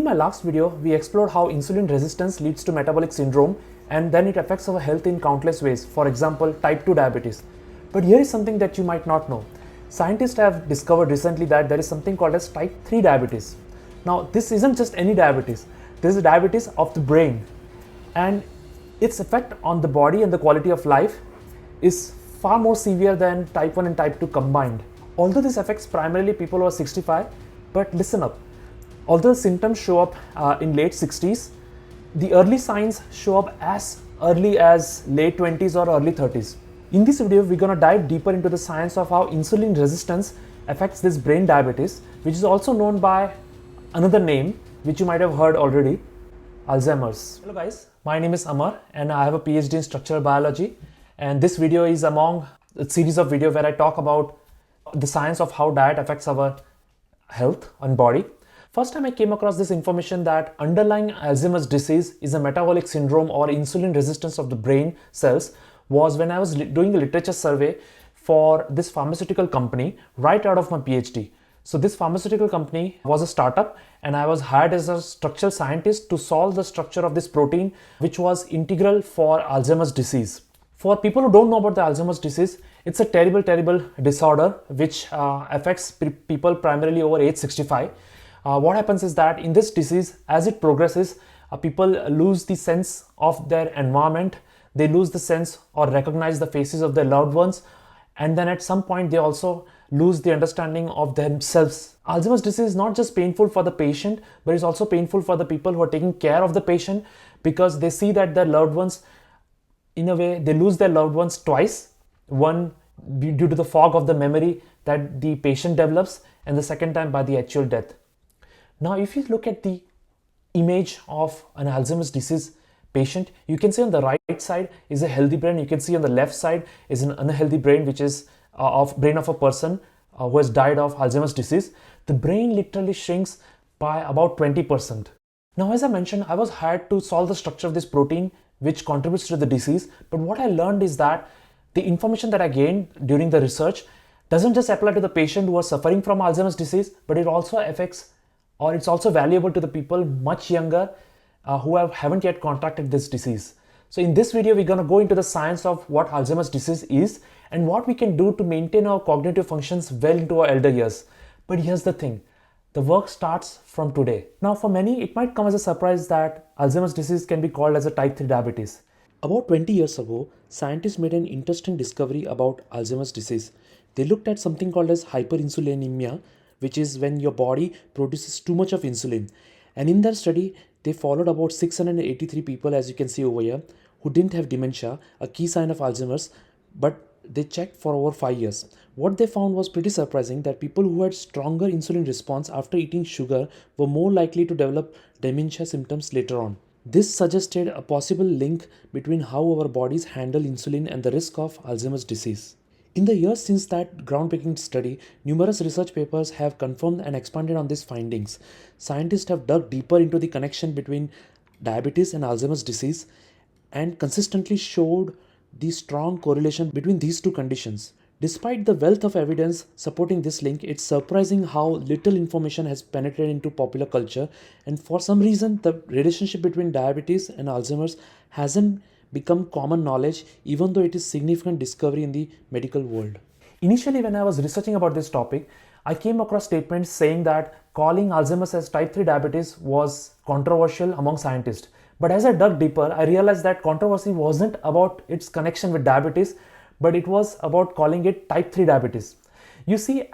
In my last video, we explored how insulin resistance leads to metabolic syndrome and then it affects our health in countless ways, for example, type 2 diabetes. But here is something that you might not know. Scientists have discovered recently that there is something called as type 3 diabetes. Now, this isn't just any diabetes, this is diabetes of the brain, and its effect on the body and the quality of life is far more severe than type 1 and type 2 combined. Although this affects primarily people over 65, but listen up. Although the symptoms show up in late 60s, the early signs show up as early as late 20s or early 30s. In this video, we're going to dive deeper into the science of how insulin resistance affects this brain diabetes, which is also known by another name, which you might have heard already, Alzheimer's. Hello guys, my name is Amar and I have a PhD in structural biology, and this video is among a series of videos where I talk about the science of how diet affects our health and body. First time I came across this information that underlying Alzheimer's disease is a metabolic syndrome or insulin resistance of the brain cells was when I was doing a literature survey for this pharmaceutical company right out of my PhD. So this pharmaceutical company was a startup and I was hired as a structural scientist to solve the structure of this protein, which was integral for Alzheimer's disease. For people who don't know about the Alzheimer's disease, it's a terrible disorder which affects people primarily over age 65. What happens is that in this disease, as it progresses, people lose the sense of their environment, they lose the sense or recognize the faces of their loved ones, and then at some point they also lose the understanding of themselves. Alzheimer's disease is not just painful for the patient, but it's also painful for the people who are taking care of the patient, because they see that their loved ones, in a way, they lose their loved ones twice. One due to the fog of the memory that the patient develops, and the second time by the actual death. Now, if you look at the image of an Alzheimer's disease patient, you can see on the right side is a healthy brain. You can see on the left side is an unhealthy brain, which is of brain of a person who has died of Alzheimer's disease. The brain literally shrinks by about 20%. Now, as I mentioned, I was hired to solve the structure of this protein which contributes to the disease. But what I learned is that the information that I gained during the research doesn't just apply to the patient who are suffering from Alzheimer's disease, but it also affects, or it's also valuable to the people much younger who haven't yet contracted this disease. So in this video, we're going to go into the science of what Alzheimer's disease is and what we can do to maintain our cognitive functions well into our elder years. But here's the thing, the work starts from today. Now, for many, it might come as a surprise that Alzheimer's disease can be called as a type 3 diabetes. About 20 years ago, scientists made an interesting discovery about Alzheimer's disease. They looked at something called as hyperinsulinemia, which is when your body produces too much of insulin. And in their study, they followed about 683 people, as you can see over here, who didn't have dementia, a key sign of Alzheimer's, but they checked for over 5 years. What they found was pretty surprising, that people who had stronger insulin response after eating sugar were more likely to develop dementia symptoms later on. This suggested a possible link between how our bodies handle insulin and the risk of Alzheimer's disease. In the years since that groundbreaking study, numerous research papers have confirmed and expanded on these findings. Scientists have dug deeper into the connection between diabetes and Alzheimer's disease and consistently showed the strong correlation between these two conditions. Despite the wealth of evidence supporting this link, it's surprising how little information has penetrated into popular culture, and for some reason, the relationship between diabetes and Alzheimer's hasn't become common knowledge, even though it is significant discovery in the medical world. Initially, when I was researching about this topic, I came across statements saying that calling Alzheimer's as type 3 diabetes was controversial among scientists. But as I dug deeper, I realized that controversy wasn't about its connection with diabetes, but it was about calling it type 3 diabetes. You see,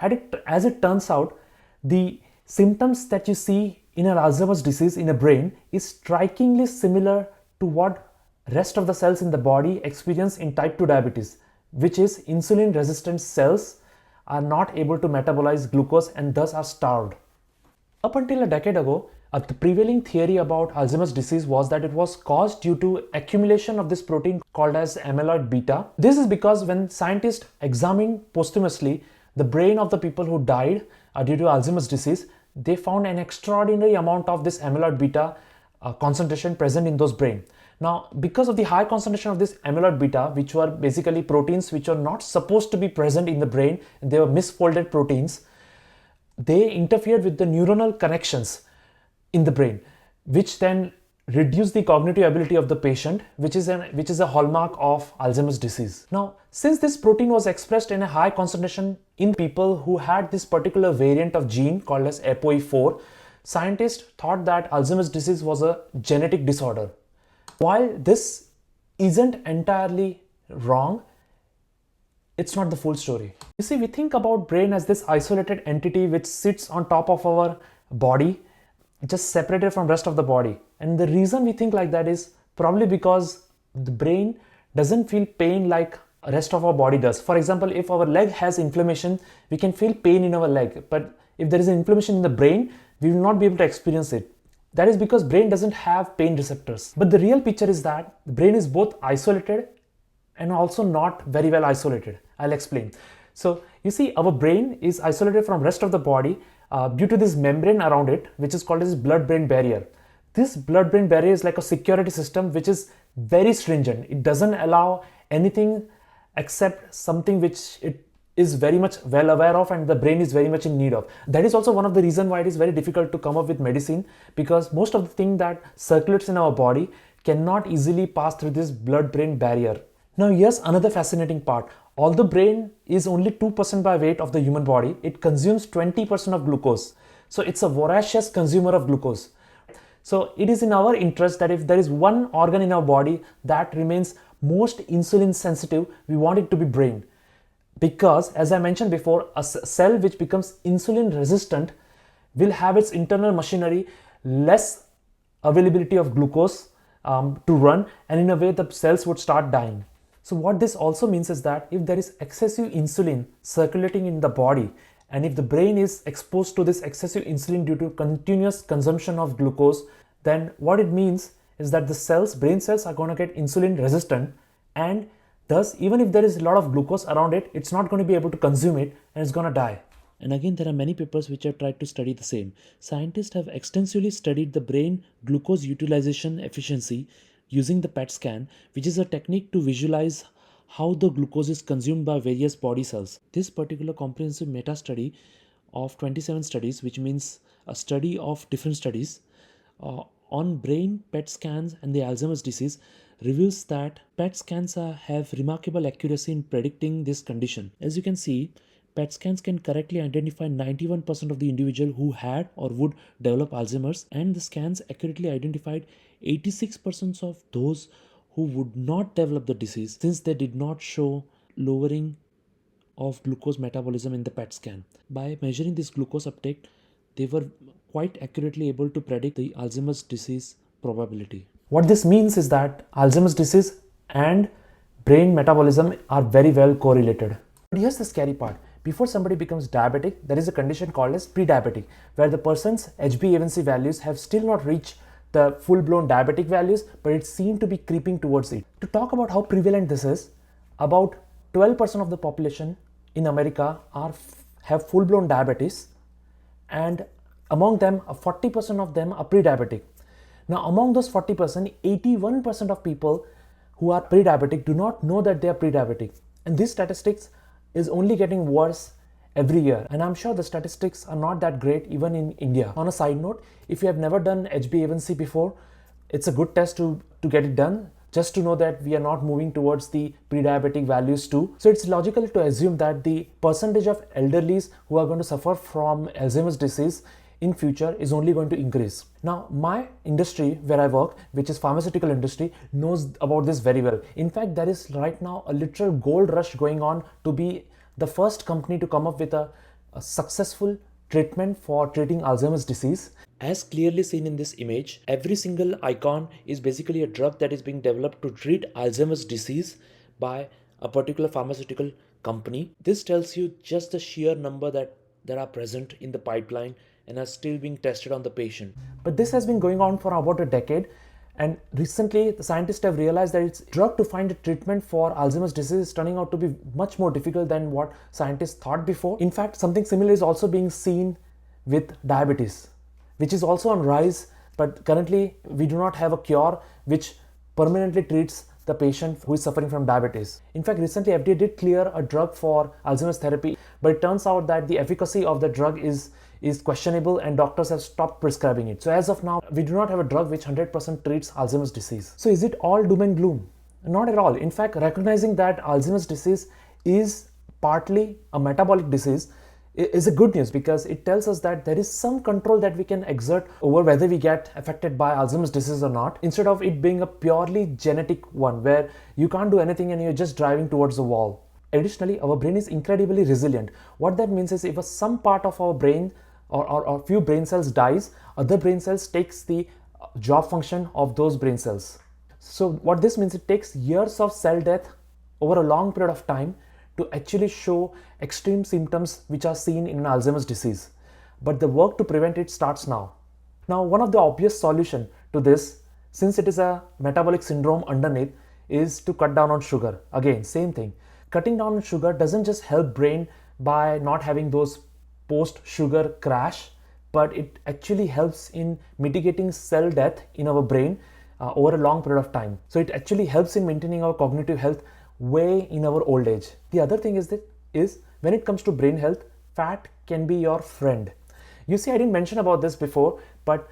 as it turns out, the symptoms that you see in an Alzheimer's disease in a brain is strikingly similar to what rest of the cells in the body experience in type 2 diabetes, which is insulin resistant cells are not able to metabolize glucose and thus are starved. Up until a decade ago, the prevailing theory about Alzheimer's disease was that it was caused due to accumulation of this protein called as amyloid beta. This is because when scientists examined posthumously the brain of the people who died due to Alzheimer's disease, they found an extraordinary amount of this amyloid beta concentration present in those brain. Now, because of the high concentration of this amyloid beta, which were basically proteins which are not supposed to be present in the brain, they were misfolded proteins, they interfered with the neuronal connections in the brain, which then reduce the cognitive ability of the patient, which is a hallmark of Alzheimer's disease. Now, since this protein was expressed in a high concentration in people who had this particular variant of gene called as ApoE4, scientists thought that Alzheimer's disease was a genetic disorder. While this isn't entirely wrong, it's not the full story. You see, we think about brain as this isolated entity which sits on top of our body, just separated from rest of the body. And the reason we think like that is probably because the brain doesn't feel pain like rest of our body does. For example, if our leg has inflammation, we can feel pain in our leg. But if there is an inflammation in the brain, we will not be able to experience it. That is because brain doesn't have pain receptors. But the real picture is that the brain is both isolated and also not very well isolated. I'll explain. So you see, our brain is isolated from rest of the body due to this membrane around it, which is called as blood-brain barrier. This blood-brain barrier is like a security system which is very stringent. It doesn't allow anything except something which it is very much well aware of and the brain is very much in need of. That is also one of the reasons why it is very difficult to come up with medicine, because most of the thing that circulates in our body cannot easily pass through this blood-brain barrier. Now here's another fascinating part. Although brain is only 2% by weight of the human body, it consumes 20% of glucose. So it's a voracious consumer of glucose. So it is in our interest that if there is one organ in our body that remains most insulin sensitive, we want it to be brain. Because as I mentioned before, a cell which becomes insulin resistant will have its internal machinery less availability of glucose to run, and in a way the cells would start dying. So what this also means is that if there is excessive insulin circulating in the body, and if the brain is exposed to this excessive insulin due to continuous consumption of glucose, then what it means is that the brain cells are going to get insulin resistant, and thus even if there is a lot of glucose around it, it's not going to be able to consume it and it's going to die. And again, there are many papers which have tried to study the same. Scientists have extensively studied the brain glucose utilization efficiency using the PET scan, which is a technique to visualize how the glucose is consumed by various body cells. This particular comprehensive meta-study of 27 studies, which means a study of different studies on brain PET scans and the Alzheimer's disease, reveals that PET scans have remarkable accuracy in predicting this condition. As you can see, PET scans can correctly identify 91% of the individual who had or would develop Alzheimer's, and the scans accurately identified 86% of those who would not develop the disease, since they did not show lowering of glucose metabolism in the PET scan. By measuring this glucose uptake, they were quite accurately able to predict the Alzheimer's disease probability. What this means is that Alzheimer's disease and brain metabolism are very well correlated. But here's the scary part. Before somebody becomes diabetic, there is a condition called as pre-diabetic, where the person's HbA1c values have still not reached the full-blown diabetic values, but it seems to be creeping towards it. To talk about how prevalent this is, about 12% of the population in America have full-blown diabetes, and among them, 40% of them are pre-diabetic. Now, among those 40%, 81% of people who are pre-diabetic do not know that they are pre-diabetic. And these statistics is only getting worse every year. And I'm sure the statistics are not that great even in India. On a side note, if you have never done HbA1c before, it's a good test to get it done, just to know that we are not moving towards the pre-diabetic values too. So it's logical to assume that the percentage of elderlies who are going to suffer from Alzheimer's disease in future is only going to increase. Now, my industry where I work, which is pharmaceutical industry, knows about this very well. In fact, there is right now a literal gold rush going on to be the first company to come up with a successful treatment for treating Alzheimer's disease. As clearly seen in this image, every single icon is basically a drug that is being developed to treat Alzheimer's disease by a particular pharmaceutical company. This tells you just the sheer number that are present in the pipeline and are still being tested on the patient. But this has been going on for about a decade, and recently the scientists have realized that it's drug to find a treatment for Alzheimer's disease is turning out to be much more difficult than what scientists thought before. In fact, something similar is also being seen with diabetes, which is also on rise, but currently we do not have a cure which permanently treats the patient who is suffering from diabetes. In fact, recently FDA did clear a drug for Alzheimer's therapy, but it turns out that the efficacy of the drug is is questionable and doctors have stopped prescribing it. So as of now, we do not have a drug which 100% treats Alzheimer's disease. So is it all doom and gloom? Not at all. In fact, recognizing that Alzheimer's disease is partly a metabolic disease is a good news, because it tells us that there is some control that we can exert over whether we get affected by Alzheimer's disease or not, instead of it being a purely genetic one where you can't do anything and you're just driving towards the wall. Additionally, our brain is incredibly resilient. What that means is, if some part of our brain or few brain cells dies, other brain cells takes the job function of those brain cells. So what this means, it takes years of cell death over a long period of time to actually show extreme symptoms which are seen in Alzheimer's disease. But the work to prevent it starts now. Now, one of the obvious solution to this, since it is a metabolic syndrome underneath, is to cut down on sugar. Again, same thing. Cutting down on sugar doesn't just help brain by not having those post-sugar crash, but it actually helps in mitigating cell death in our brain over a long period of time. So it actually helps in maintaining our cognitive health way in our old age. The other thing is when it comes to brain health, fat can be your friend. You see, I didn't mention about this before, but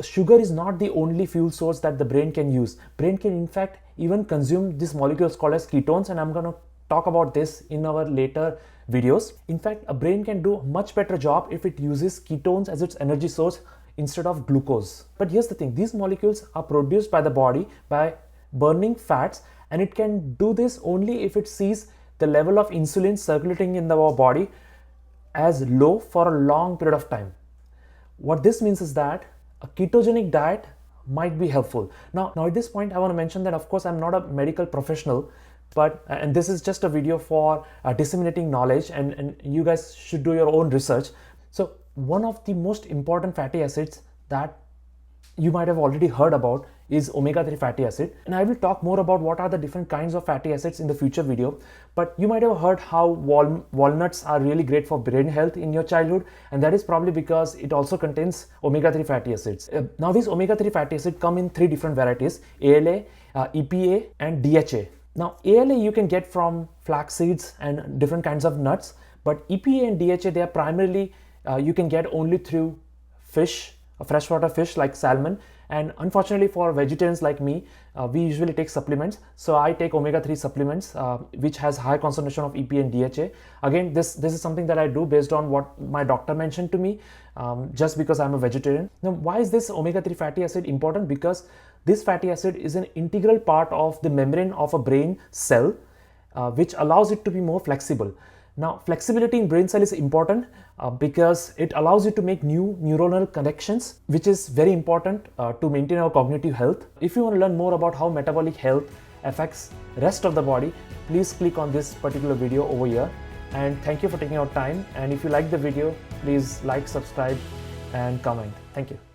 sugar is not the only fuel source that the brain can use. Brain can in fact even consume these molecules called as ketones, and I'm going to talk about this in our later videos. In fact, a brain can do a much better job if it uses ketones as its energy source instead of glucose. But here's the thing, these molecules are produced by the body by burning fats, and it can do this only if it sees the level of insulin circulating in our body as low for a long period of time. What this means is that a ketogenic diet might be helpful. Now at this point, I want to mention that of course I'm not a medical professional, and this is just a video for disseminating knowledge, and you guys should do your own research. So one of the most important fatty acids that you might have already heard about is omega-3 fatty acid, and I will talk more about what are the different kinds of fatty acids in the future video. But you might have heard how walnuts are really great for brain health in your childhood, and that is probably because it also contains omega-3 fatty acids. Now these omega-3 fatty acids come in 3 different varieties: ALA, EPA and DHA. Now ALA you can get from flax seeds and different kinds of nuts, but EPA and DHA, they are primarily you can get only through fish, freshwater fish like salmon. And unfortunately for vegetarians like me, we usually take supplements. So I take omega-3 supplements which has high concentration of EPA and DHA. Again, this is something that I do based on what my doctor mentioned to me, just because I'm a vegetarian. Now why is this omega-3 fatty acid important? Because this fatty acid is an integral part of the membrane of a brain cell, which allows it to be more flexible. Now flexibility in brain cell is important because it allows you to make new neuronal connections, which is very important to maintain our cognitive health. If you want to learn more about how metabolic health affects rest of the body, please click on this particular video over here. And thank you for taking your time. And if you like the video, please like, subscribe and comment. Thank you.